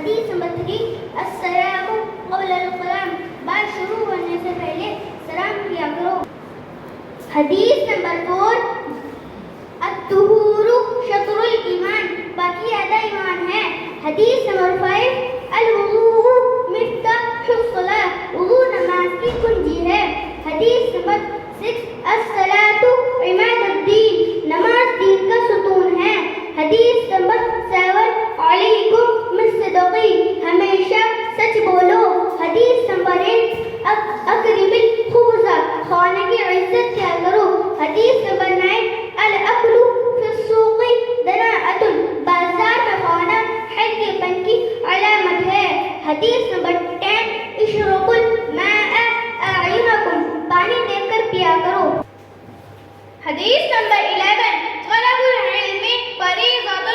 حدیث نمبر 3 السلام قبل الکلام، بات شروع ہونے سے پہلے سلام کیا کرو. حدیث نمبر 4 الطہور شطر الایمان، باقی آدھا ایمان ہے. حدیث نمبر 5 الوضوء مفتاح الصلاۃ، وضو نماز کی کنجی ہے. حدیث نمبر 6 الصلاۃ عماد الدین، نماز دین کا ستون ہے. حدیث نمبر 7 علیکم بالصدق، ہمیشہ سچ بولو. حدیث نمبر 8 اکرم الخبز، کھانے کی عزت کیا کرو. حدیث نمبر 9 الاکل فی السوق دناءۃ، بازار میں کھانا ہلکے پن کی علامت ہے. حدیث نمبر 10 اشربوا الماء اعینکم، پانی دیکھ کر پیا کرو. حدیث نمبر 11 طلب العلم فریضۃ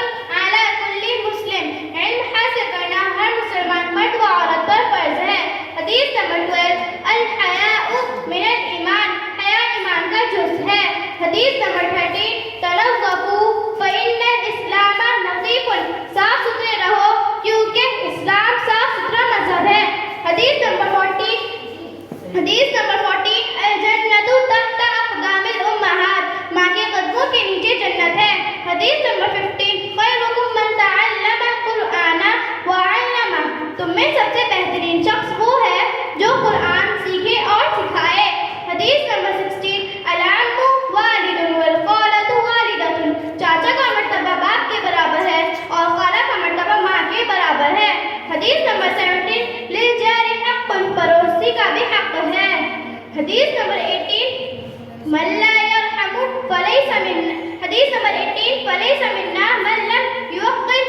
علی کل مسلم، علم حاصل کرنا ہر مسلمان مرد و عورت پر فرض ہے. حدیث نمبر 12 الحیاء من الایمان، حیا ایمان کا جز ہے. حدیث نمبر 13 تنظفوا فإن الاسلام نظیف، صاف ستھرے رہو کیونکہ اسلام صاف ستھرا مذہب ہے. حدیث نمبر 14 الجنت تحت اقدام الامہات، ماں کے قدموں کے نیچے جنت ہے. حدیث نمبر 15 خیرکم من تعلم القرآن وعلمہ، تم میں سب سے بہترین شخص وہ ہے جو قرآن سیکھے اور سکھائے. حدیث نمبر 16 العم والد والخالۃ والدۃ، چاچا کا مرتبہ باپ کے برابر ہے اور خالہ کا مرتبہ ماں کے برابر ہے. حدیث نمبر 17 للجار حق، پڑوسی کا بھی حق ہے. حدیث نمبر 18 من لا يرحم فليس منا، حدیث نمبر 18 فليس منا من لم يوقر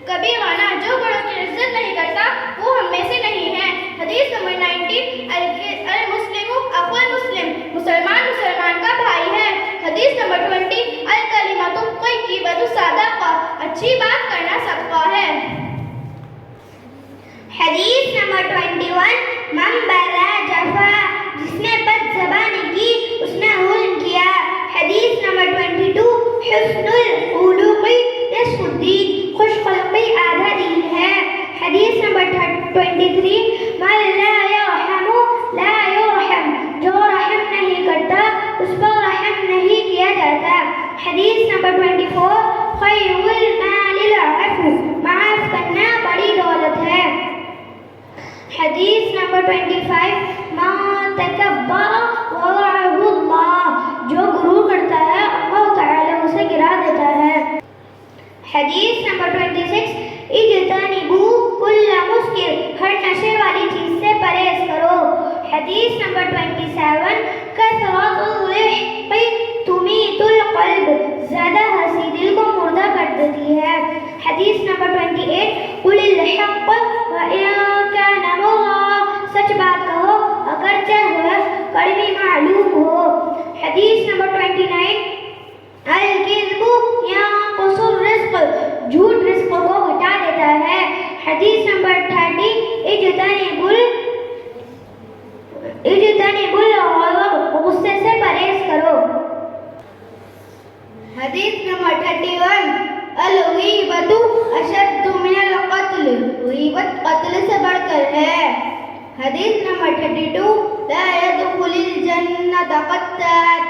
کبیرنا، جو بڑوں کی عزت نہیں کرتا وہ ہم میں سے نہیں ہے. حدیث نمبر 19 المسلم اخو المسلم، مسلمان مسلمان کا بھائی ہے. حدیث نمبر 20 الکلمۃ الطیبۃ صدقہ، اچھی بات کرنا صدقہ ہے. حدیث نمبر 21 من بلا جفا، جس نے بد زبانی کی اس نے ظلم کیا. حدیث نمبر 22 حسن الخلق نصف الدین، خوش خلقی آدھا دین ہے. حدیث نمبر 23 من لا یرحم لا یرحم، جو رحم نہیں کرتا اس پر رحم نہیں کیا جاتا. حدیث نمبر 24 خیر المال العفو، معاف کرنا بڑی دولت ہے. حدیث نمبر 25 من تکبر وضعه اللہ، جو غرور کرتا ہے اللہ تعالی اسے گرا دیتا ہے. حدیث نمبر 26 اجتنبوا کل مسکر، ہر نشے والی چیز سے پرہیز کرو. حدیث نمبر 27 کثرت الضحک تمیت القلب، زیادہ ہنسی دل کو مردہ کر دیتی ہے. حدیث نمبر 28 قل الحق وإن كان مرا، سچ بات کہو اگرچہ وہ کڑوی معلوم ہو. حدیث نمبر 29 الکذب ینقص الرزق، جھوٹ رزق کو گھٹا دیتا ہے. حدیث نمبر 30 اجتنبوا الغضب، غصے سے پرہیز کرو. حدیث نمبر 31 الغیبۃ اشد من القتل، غیبت قتل سے بڑھ کر ہے. حدیث نمبر 32 لا يدخل الجنۃ قتات،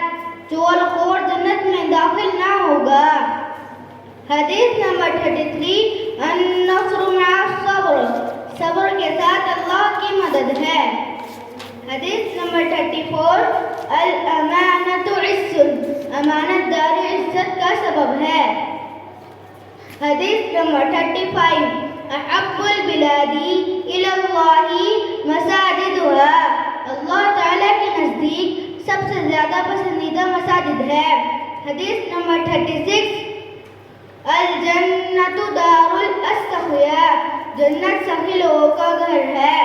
چور خور جنت میں داخل نہ ہوگا. حدیث نمبر 33 النصر مع الصبر، صبر کے ساتھ اللہ کی مدد ہے. حدیث نمبر 34 الامانۃ عز، امانت داری عزت کا سبب ہے. حدیث نمبر 35 احب البلاد الی اللہ مساجدها، اللہ تعالی کے نزدیک سب سے زیادہ پسندیدہ مساجد ہے. حدیث نمبر 36 الجنت دار الاسخیاء، جنت سخی لوگوں کا گھر ہے.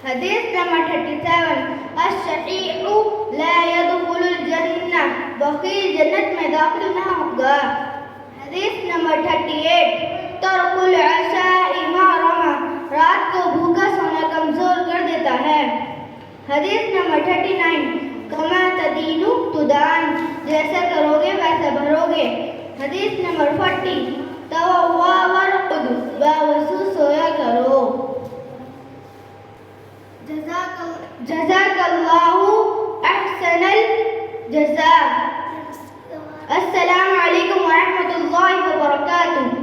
حدیث نمبر 37 الشحیح لا يدخل الجنہ، بخیل جنت میں داخل نہ ہوگا. حدیث نمبر 38 ترک العشاء ما رمى، رات کو بھوکا سونا کمزور کر دیتا ہے. حدیث نمبر 39 کما تدین تدان، جیسا کرو گے ویسا بھرو گے. حدیث نمبر 40 توا ورقد باوسوس جزاء. السلام علیکم ورحمۃ اللہ وبرکاتہ.